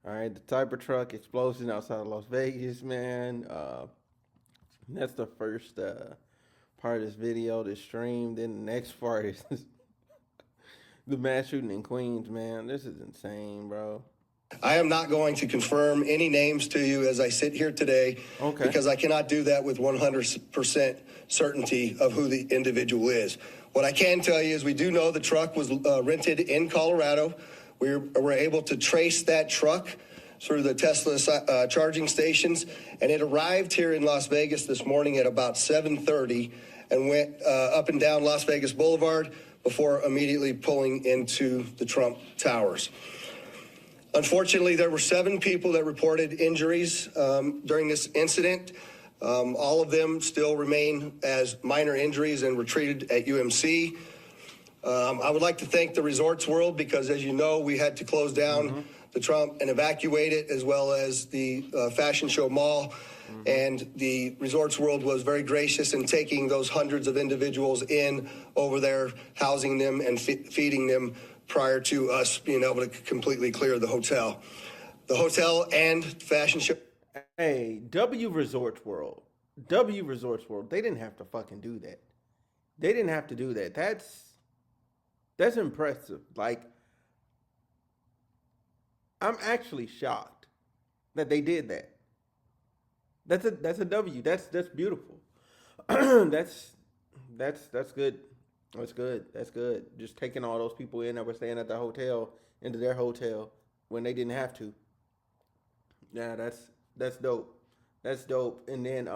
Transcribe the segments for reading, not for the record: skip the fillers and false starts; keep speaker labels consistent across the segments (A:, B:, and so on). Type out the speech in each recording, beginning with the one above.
A: All right, the Cybertruck explosion outside of Las Vegas, man. That's the first part of this video, this stream. Then the next part is the mass shooting in Queens, man. This is insane, bro.
B: I am not going to confirm any names to you as I sit here today because I cannot do that with 100% certainty of who the individual is. What I can tell you is we do know the truck was rented in Colorado. We were able to trace that truck through the Tesla charging stations, and it arrived here in Las Vegas this morning at about 7:30 and went up and down Las Vegas Boulevard before immediately pulling into the Trump Towers. Unfortunately, there were 7 people that reported injuries during this incident. All of them still remain as minor injuries and were treated at UMC. I would like to thank the Resorts World because, as you know, we had to close down the Trump and evacuate it, as well as the Fashion Show Mall. And the Resorts World was very gracious in taking those hundreds of individuals in over there, housing them and feeding them prior to us being able to completely clear the hotel. The hotel and Fashion Show.
A: Hey, W Resorts World. W Resorts World. They didn't have to fucking do that. They didn't have to do that. That's impressive. Like, I'm actually shocked that they did that. That's a W. That's beautiful. that's good. That's good. That's good. Just taking all those people in that were staying at the hotel into their hotel when they didn't have to. Yeah, that's dope. That's dope. And then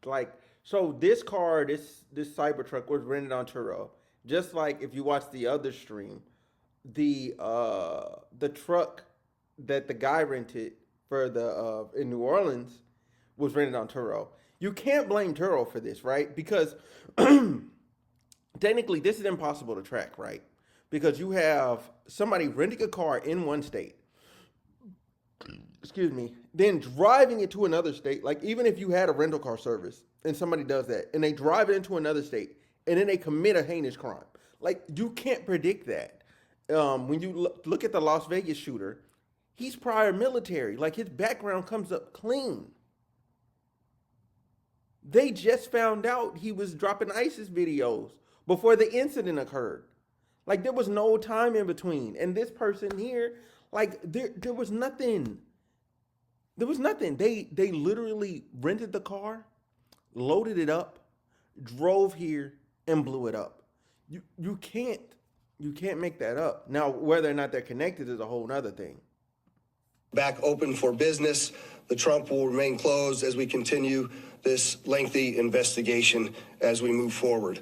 A: like, so this car, this Cybertruck was rented on Turo. Just like if you watch the other stream, the truck that the guy rented for the in New Orleans was rented on Turo. You can't blame Turo for this, right? Because technically this is impossible to track, right? Because you have somebody renting a car in one state, excuse me, then driving it to another state. Like, even if you had a rental car service and somebody does that and they drive it into another state and then they commit a heinous crime, like, you can't predict that. When you look at the Las Vegas shooter, he's prior military. Like, his background comes up clean. They just found out he was dropping ISIS videos before the incident occurred. Like, there was no time in between. And this person here, like, there was nothing. There was nothing. They literally rented the car, loaded it up, drove here, and blew it up. You can't make that up. Now, whether or not they're connected is a whole other thing.
B: Back open for business. The Trump will remain closed as we continue this lengthy investigation as we move forward.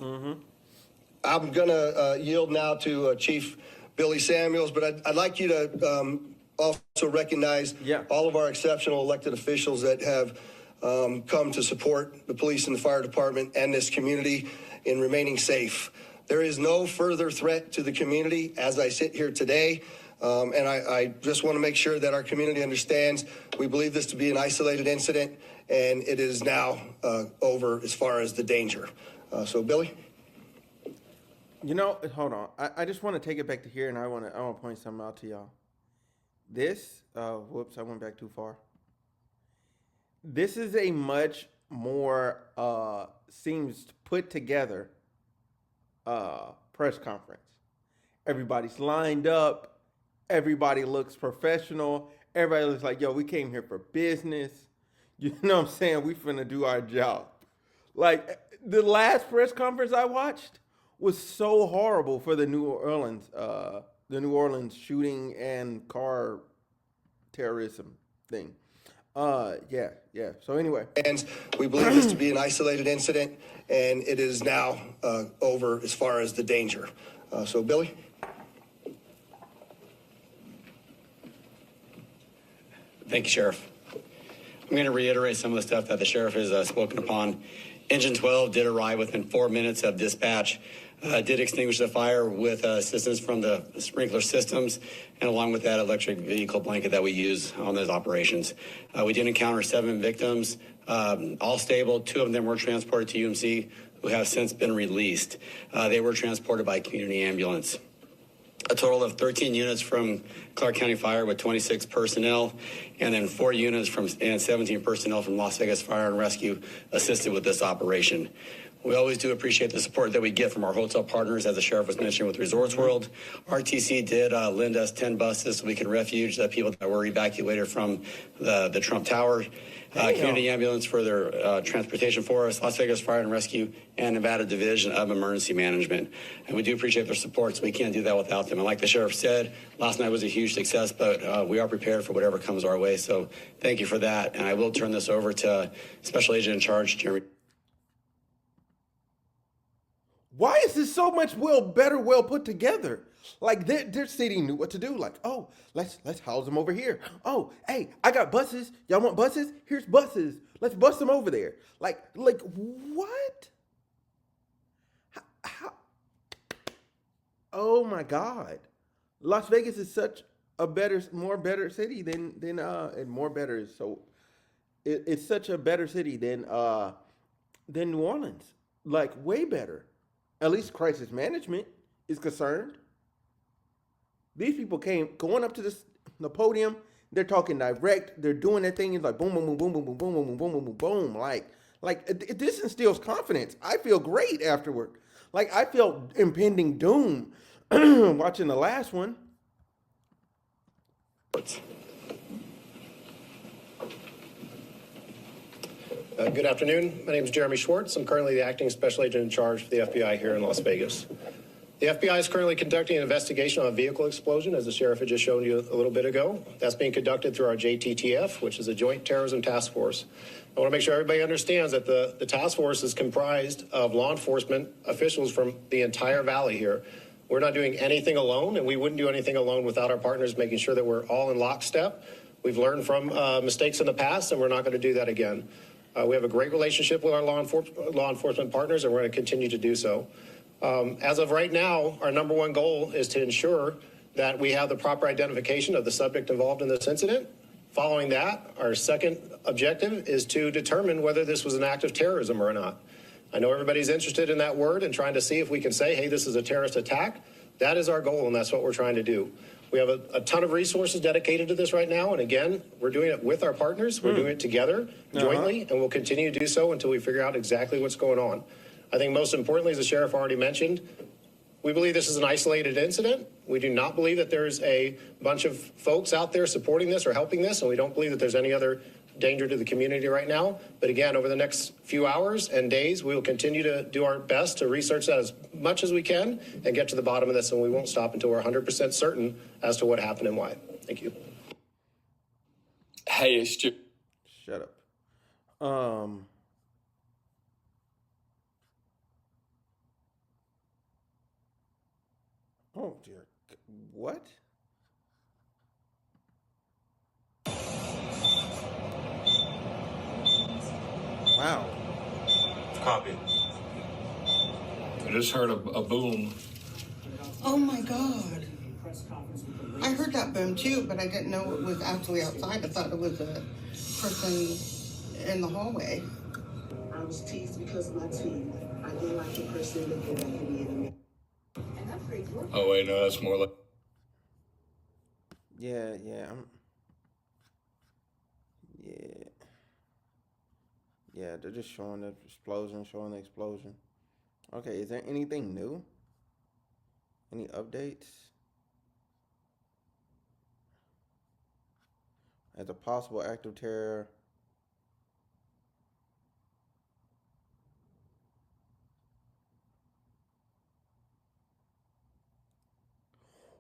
B: I'm going to yield now to Chief Billy Samuels, but I'd like you to also recognize all of our exceptional elected officials that have come to support the police and the fire department and this community in remaining safe. There is no further threat to the community as I sit here today. And I just want to make sure that our community understands we believe this to be an isolated incident, and it is now over as far as the danger. So, Billy?
A: You know, hold on. I just want to take it back to here, and I want to point something out to y'all. This, whoops, I went back too far. This is a much more seems put together press conference. Everybody's lined up. Everybody looks professional. Everybody looks like, yo, we came here for business. You know what I'm saying? We finna do our job. Like, the last press conference I watched was so horrible for the New Orleans shooting and car terrorism thing. Yeah. So anyway.
B: And we believe this to be an isolated incident, and it is now over as far as the danger. So, Billy?
C: Thank you, Sheriff. I'm going to reiterate some of the stuff that the Sheriff has spoken upon. Engine 12 did arrive within 4 minutes of dispatch, did extinguish the fire with assistance from the sprinkler systems, and along with that electric vehicle blanket that we use on those operations. We did encounter 7 victims, all stable. 2 of them were transported to UMC, who have since been released. They were transported by community ambulance. a total of 13 units from Clark County Fire with 26 personnel, and then 4 units and 17 personnel from Las Vegas Fire and Rescue assisted with this operation. We always do appreciate the support that we get from our hotel partners, as the sheriff was mentioning with Resorts World. RTC did lend us 10 buses so we could refuge the people that were evacuated from the Trump Tower. Community ambulance for their transportation for us, Las Vegas Fire and Rescue, and Nevada Division of Emergency Management. And we do appreciate their support, so we can't do that without them. And like the sheriff said, last night was a huge success, but we are prepared for whatever comes our way. So thank you for that. And I will turn this over to Special Agent in Charge, Jeremy.
A: Why is this so much well put together? Like their city knew what to do. Like, oh, let's house them over here. Oh, hey, I got buses. Y'all want buses? Here's buses. Let's bus them over there. Like what? How? Oh my God, Las Vegas is such a more better city and more better. So it's such a better city than New Orleans. Like way better. At least crisis management is concerned. These people going up to the podium. They're talking direct. They're doing their thing. It's like boom, boom, boom, boom, boom, boom, boom, boom, boom, boom, boom, boom. Like this instills confidence. I feel great afterward. Like I felt impending doom watching the last one.
D: Good afternoon. My name is Jeremy Schwartz. I'm currently the acting special agent in charge for the FBI here in Las Vegas. The FBI is currently conducting an investigation on a vehicle explosion, as the sheriff had just shown you a little bit ago. That's being conducted through our JTTF, which is a Joint Terrorism Task Force. I want to make sure everybody understands that the task force is comprised of law enforcement officials from the entire valley here. We're not doing anything alone, and we wouldn't do anything alone without our partners making sure that we're all in lockstep. We've learned from mistakes in the past, and we're not going to do that again. We have a great relationship with our law enforcement partners, and we're going to continue to do so. As of right now, our number one goal is to ensure that we have the proper identification of the subject involved in this incident. Following that, our second objective is to determine whether this was an act of terrorism or not. I know everybody's interested in that word and trying to see if we can say, hey, this is a terrorist attack. That is our goal, and that's what we're trying to do. We have a ton of resources dedicated to this right now, and again, we're doing it with our partners. We're doing it together, jointly, and we'll continue to do so until we figure out exactly what's going on. I think most importantly, as the sheriff already mentioned, we believe this is an isolated incident. We do not believe that there's a bunch of folks out there supporting this or helping this, and we don't believe that there's any other danger to the community right now. But again, over the next few hours and days, we will continue to do our best to research that as much as we can and get to the bottom of this, and we won't stop until we're 100% certain as to what happened and why. Thank you.
E: Hey, it's
A: Shut up. Oh dear. What? Wow.
E: Copy. I just heard a boom.
F: Oh my God. I heard that boom too, but I didn't know it was actually outside. I thought it was a person in the hallway.
G: I was teased because of my teeth. I didn't like the person looking at me.
E: Oh wait, no, that's more like.
A: Yeah. Yeah, they're just showing the explosion. Okay, is there anything new? Any updates? As a possible act of terror.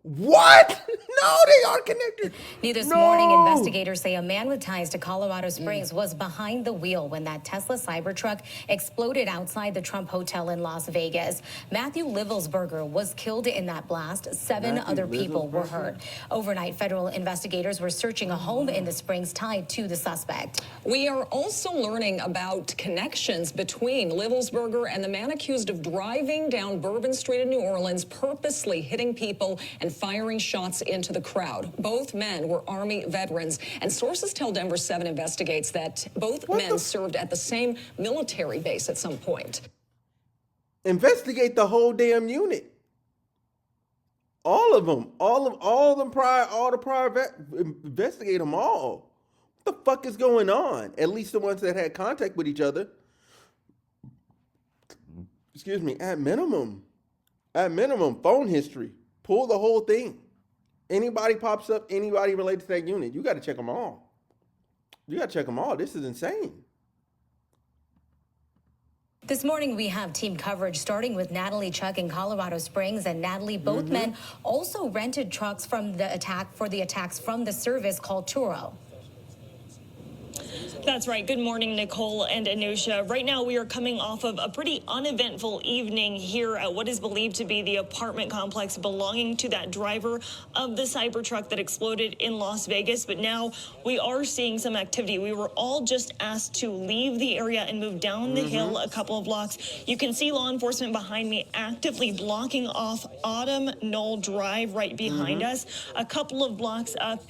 A: What? No, they are connected.
H: New this morning, investigators say a man with ties to Colorado Springs was behind the wheel when that Tesla Cybertruck exploded outside the Trump Hotel in Las Vegas. Matthew Livisberger was killed in that blast. Seven other people were hurt. Overnight, federal investigators were searching a home in the Springs tied to the suspect.
I: We are also learning about connections between Livisberger and the man accused of driving down Bourbon Street in New Orleans, purposely hitting people and firing shots into the crowd. Both men were Army veterans, and sources tell Denver 7 investigates that both men served at the same military base at some point.
A: Investigate the whole damn unit. All of them, all the prior investigate them all. What the fuck is going on? At least the ones that had contact with each other. Excuse me. At minimum, phone history. Pull the whole thing. Anybody pops up, anybody related to that unit, you got to check them all. This is insane.
H: This morning, we have team coverage starting with Natalie Chuck in Colorado Springs. And Natalie, both men also rented trucks from the attacks from the service called Turo.
J: That's right. Good morning, Nicole and Anusha. Right now, we are coming off of a pretty uneventful evening here at what is believed to be the apartment complex belonging to that driver of the Cybertruck that exploded in Las Vegas. But now we are seeing some activity. We were all just asked to leave the area and move down the hill a couple of blocks. You can see law enforcement behind me actively blocking off Autumn Knoll Drive right behind us. A couple of blocks up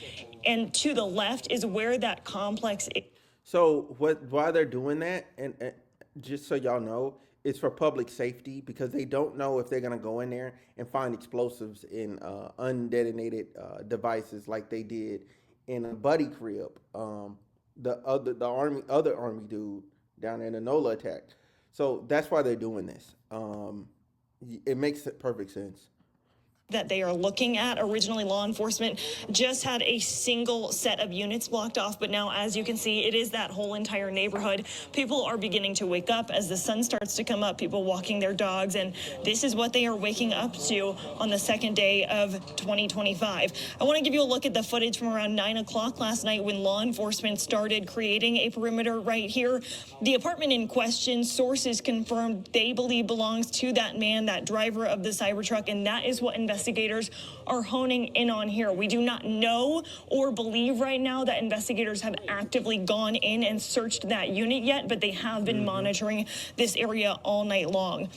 J: and to the left is where that complex is.
A: So why they're doing that, and just so y'all know, it's for public safety because they don't know if they're gonna go in there and find explosives in undetonated devices like they did in a buddy crib. The other army dude down in the NOLA attack. So that's why they're doing this. It makes perfect sense.
J: That they are looking at. Originally, law enforcement just had a single set of units blocked off, but now, as you can see, it is that whole entire neighborhood. People are beginning to wake up as the sun starts to come up, people walking their dogs, and this is what they are waking up to on the second day of 2025. I want to give you a look at the footage from around 9 o'clock last night when law enforcement started creating a perimeter right here. The apartment in question, sources confirmed they believe belongs to that man, that driver of the Cybertruck, and that is what investigators are honing in on here. We do not know or believe right now that investigators have actively gone in and searched that unit yet, but they have been monitoring this area all night long.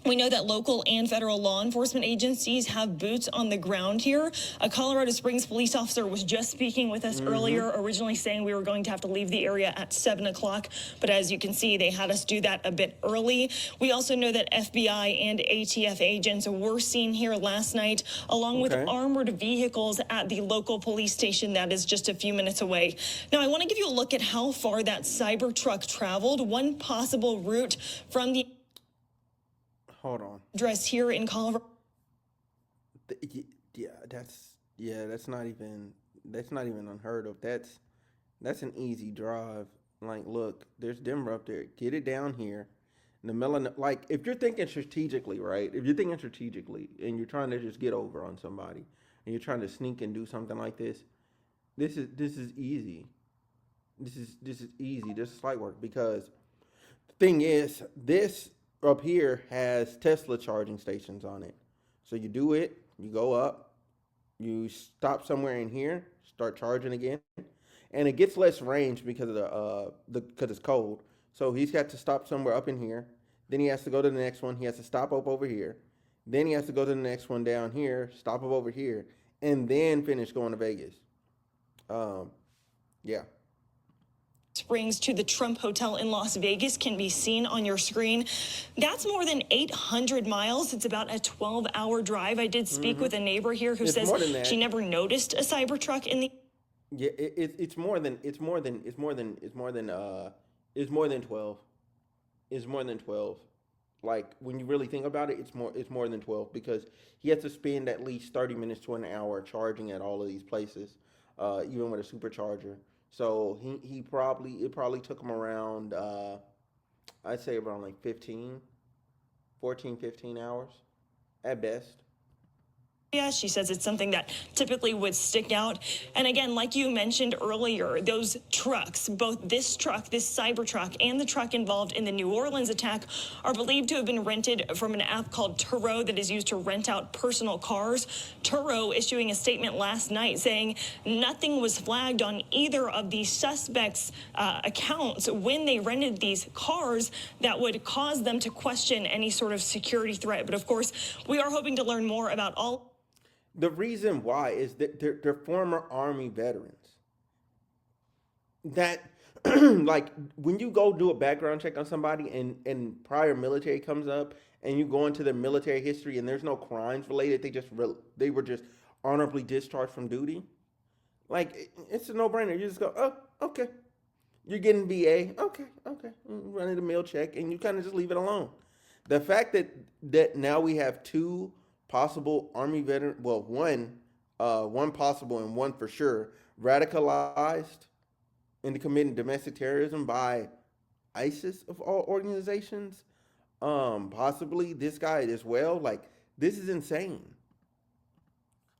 J: We know that local and federal law enforcement agencies have boots on the ground here. A Colorado Springs police officer was just speaking with us earlier, originally saying we were going to have to leave the area at 7 o'clock. But as you can see, they had us do that a bit early. We also know that FBI and ATF agents were seen here last night, along with armored vehicles at the local police station that is just a few minutes away. Now, I want to give you a look at how far that Cybertruck traveled. One possible route from the address here in Colorado.
A: That's not even unheard of. That's an easy drive. Like, look, there's Denver up there. Get it down here. In the middle of, like, if you're thinking strategically, right? If you're thinking strategically and you're trying to just get over on somebody and you're trying to sneak and do something like this, this is easy. This is easy. This is slight work because the thing is, this up here has Tesla charging stations on it. So you do it, you go up, you stop somewhere in here, start charging again, and it gets less range because of because it's cold. So he's got to stop somewhere up in here. Then he has to go to the next one. He has to stop up over here. Then he has to go to the next one down here, stop up over here, and then finish going to Vegas. Yeah.
J: Springs to the Trump Hotel in Las Vegas can be seen on your screen. That's more than 800 miles. It's about a 12-hour drive. I did speak with a neighbor here who says she never noticed a Cybertruck in the.
A: Yeah, it's more than 12. It's more than 12. Like, when you really think about it, it's more than 12 because he has to spend at least 30 minutes to an hour charging at all of these places, even with a supercharger. So it probably took him around, I'd say around like 15 hours at best.
J: Yeah, she says it's something that typically would stick out. And again, like you mentioned earlier, those trucks, both this truck, this Cybertruck, and the truck involved in the New Orleans attack are believed to have been rented from an app called Turo that is used to rent out personal cars. Turo issuing a statement last night saying nothing was flagged on either of the suspects' accounts when they rented these cars that would cause them to question any sort of security threat. But of course, we are hoping to learn more about all.
A: The reason why is that they're former Army veterans. That, like, when you go do a background check on somebody and prior military comes up and you go into their military history and there's no crimes related, they were just honorably discharged from duty. Like it's a no-brainer. You just go, oh, okay. You're getting BA, okay, run it a meal check, and you kind of just leave it alone. The fact that now we have two possible Army veteran, well, one possible and one for sure, radicalized into committing domestic terrorism by ISIS of all organizations, possibly this guy as well. Like this is insane.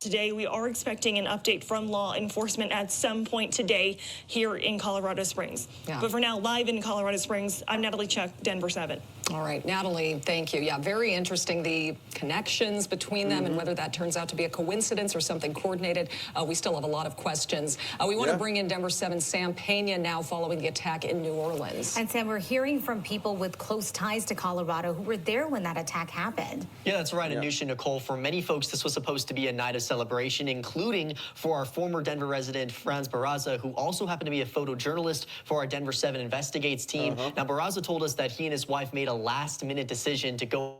J: Today, we are expecting an update from law enforcement at some point today here in Colorado Springs. Yeah. But for now, live in Colorado Springs, I'm Natalie Chuck, Denver 7.
I: All right, Natalie, thank you. Yeah, very interesting, the connections between them and whether that turns out to be a coincidence or something coordinated. We still have a lot of questions. We want to bring in Denver 7's Sam Pena now following the attack in New Orleans.
H: And Sam, we're hearing from people with close ties to Colorado who were there when that attack happened.
K: Yeah, that's right, Anusha, Nicole. For many folks, this was supposed to be a night of celebration, including for our former Denver resident, Franz Barraza, who also happened to be a photojournalist for our Denver 7 Investigates team. Now, Barraza told us that he and his wife made a last-minute decision to go.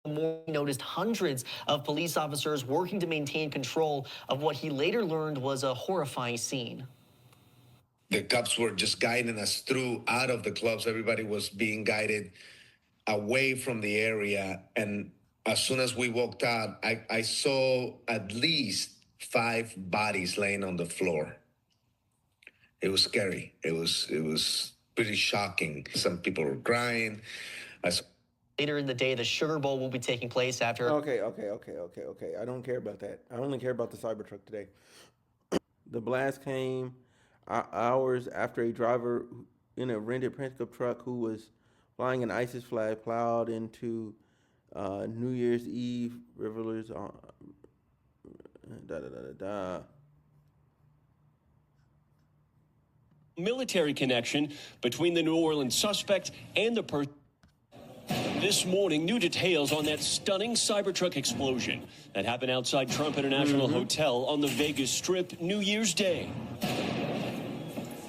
K: He noticed hundreds of police officers working to maintain control of what he later learned was a horrifying scene.
L: The cops were just guiding us through, out of the clubs. Everybody was being guided away from the area. And as soon as we walked out, I saw at least 5 bodies laying on the floor. It was scary. It was pretty shocking. Some people were crying.
K: Later in the day, the Sugar Bowl will be taking place after.
A: Okay. I don't care about that. I only care about the Cybertruck today. The blast came hours after a driver in a rented pickup truck who was flying an ISIS flag plowed into New Year's Eve revelers.
M: Military connection between the New Orleans suspect and the person. This morning, new details on that stunning Cybertruck explosion that happened outside Trump International Hotel on the Vegas Strip New Year's Day.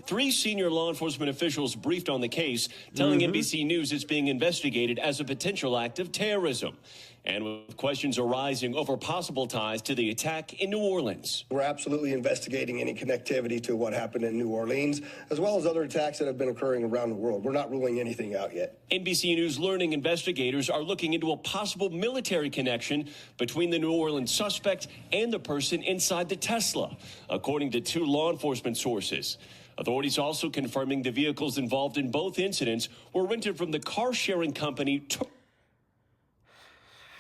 M: 3 senior law enforcement officials briefed on the case, telling NBC News it's being investigated as a potential act of terrorism. And with questions arising over possible ties to the attack in New Orleans.
B: We're absolutely investigating any connectivity to what happened in New Orleans, as well as other attacks that have been occurring around the world. We're not ruling anything out yet.
M: NBC News learning investigators are looking into a possible military connection between the New Orleans suspect and the person inside the Tesla, according to 2 law enforcement sources. Authorities also confirming the vehicles involved in both incidents were rented from the car-sharing company.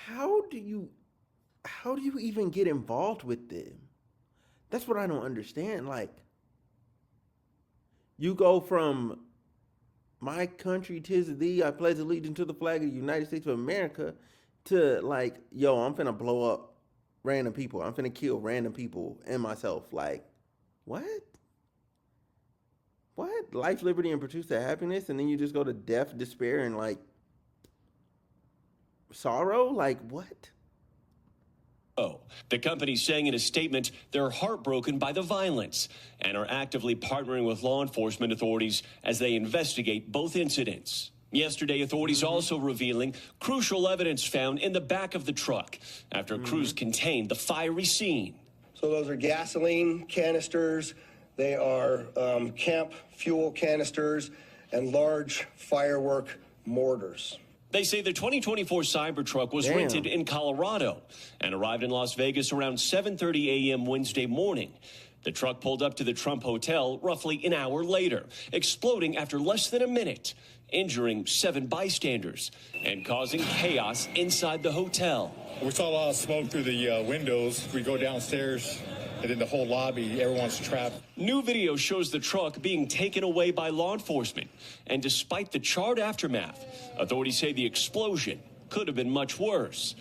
A: How do you even get involved with them? That's what I don't understand. Like, you go from my country 'tis thee, I pledge allegiance to the flag of the United States of America, to like, yo, I'm finna blow up random people. I'm finna kill random people and myself. Like, what? What? Life, liberty, and pursuit of happiness, and then you just go to death, despair, and like sorrow? Like, what?
M: The company saying in a statement they're heartbroken by the violence and are actively partnering with law enforcement authorities as they investigate both incidents. Yesterday, authorities also revealing crucial evidence found in the back of the truck after crews contained the fiery scene.
B: So those are gasoline canisters. They are camp fuel canisters and large firework mortars.
M: They say the 2024 Cybertruck was rented in Colorado and arrived in Las Vegas around 7:30 a.m. Wednesday morning. The truck pulled up to the Trump Hotel roughly an hour later, exploding after less than a minute, injuring 7 bystanders and causing chaos inside the hotel.
E: We saw a lot of smoke through the windows. We go downstairs, and in the whole lobby, everyone's trapped.
M: New video shows the truck being taken away by law enforcement. And despite the charred aftermath, authorities say the explosion could have been much worse.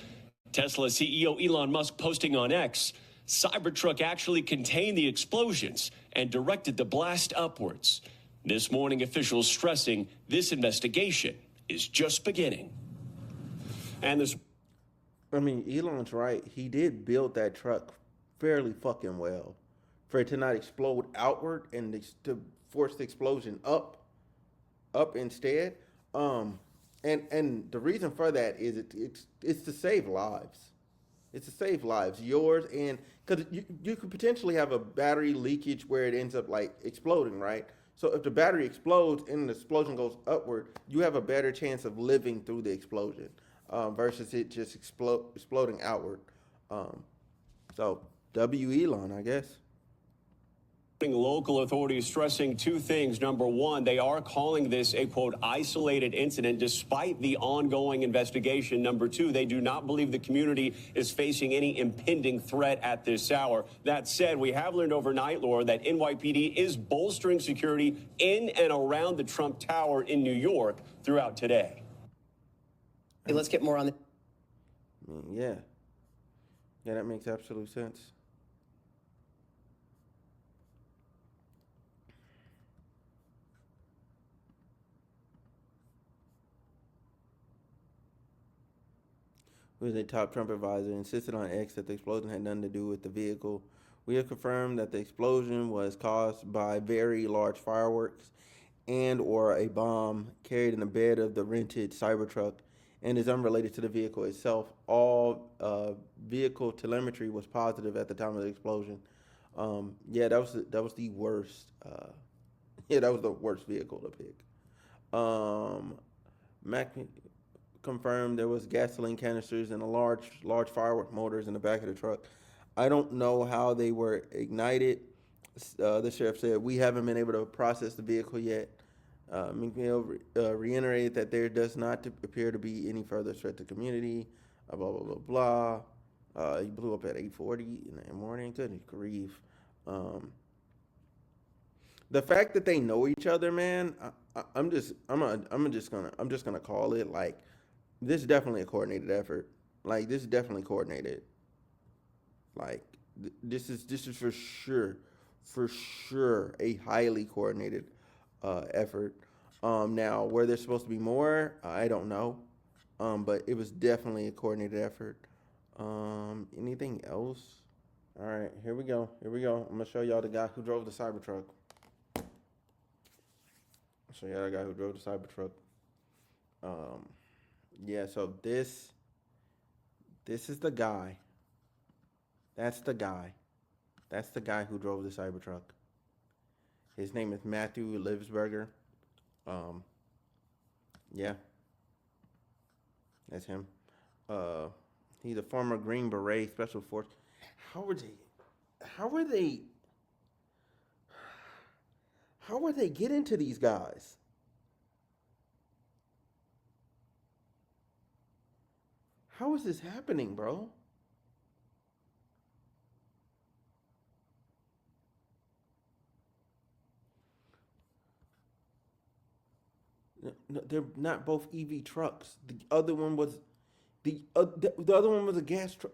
M: Tesla CEO Elon Musk posting on X, Cybertruck actually contained the explosions and directed the blast upwards. This morning, officials stressing this investigation is just beginning. And there's...
A: I mean, Elon's right. He did build that truck fairly fucking well for it to not explode outward and to force the explosion up. up instead. And the reason for that is it's to save lives. It's to save lives, yours, and because you could potentially have a battery leakage where it ends up like exploding, right? So if the battery explodes and the explosion goes upward, you have a better chance of living through the explosion versus it just exploding outward. So Elon, I guess.
M: Local authorities stressing two things. Number one, they are calling this a, quote, isolated incident despite the ongoing investigation. Number two, they do not believe the community is facing any impending threat at this hour. That said, we have learned overnight, Laura, that NYPD is bolstering security in and around the Trump Tower in New York throughout today.
N: Hey, let's get more on the...
A: Yeah. Yeah, that makes absolute sense. Who is a top Trump advisor, insisted on X that the explosion had nothing to do with the vehicle. We have confirmed that the explosion was caused by very large fireworks and or a bomb carried in the bed of the rented Cybertruck and is unrelated to the vehicle itself. All vehicle telemetry was positive at the time of the explosion. Yeah, that was the worst. Yeah, that was the worst vehicle to pick. Mac confirmed there was gasoline canisters and a large firework motors in the back of the truck. I don't know how they were ignited. The sheriff said, we haven't been able to process the vehicle yet. McNeil reiterated that there does not appear to be any further threat to the community, blah, blah, blah, blah. He blew up at 8:40 in the morning. Goodness grief. The fact that they know each other, man, I'm just gonna call it like, this is definitely a coordinated effort. Like, this is definitely coordinated. Like, this is for sure a highly coordinated effort. Now, where there's supposed to be more, I don't know. But it was definitely a coordinated effort. Anything else? All right, here we go. I'm gonna show y'all the guy who drove the Cybertruck. So yeah, the guy who drove the Cybertruck. Yeah, so this is the guy. That's the guy. That's the guy who drove the Cybertruck. His name is Matthew Livisberger. Yeah. That's him. He's a former Green Beret Special Force. How were they getting to these guys? How is this happening, bro? No, they're not both EV trucks. The other one was the other one was a gas truck.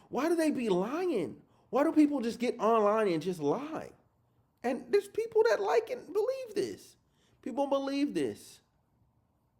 A: Why do they be lying? Why do people just get online and just lie? And there's people that like and believe this. People believe this.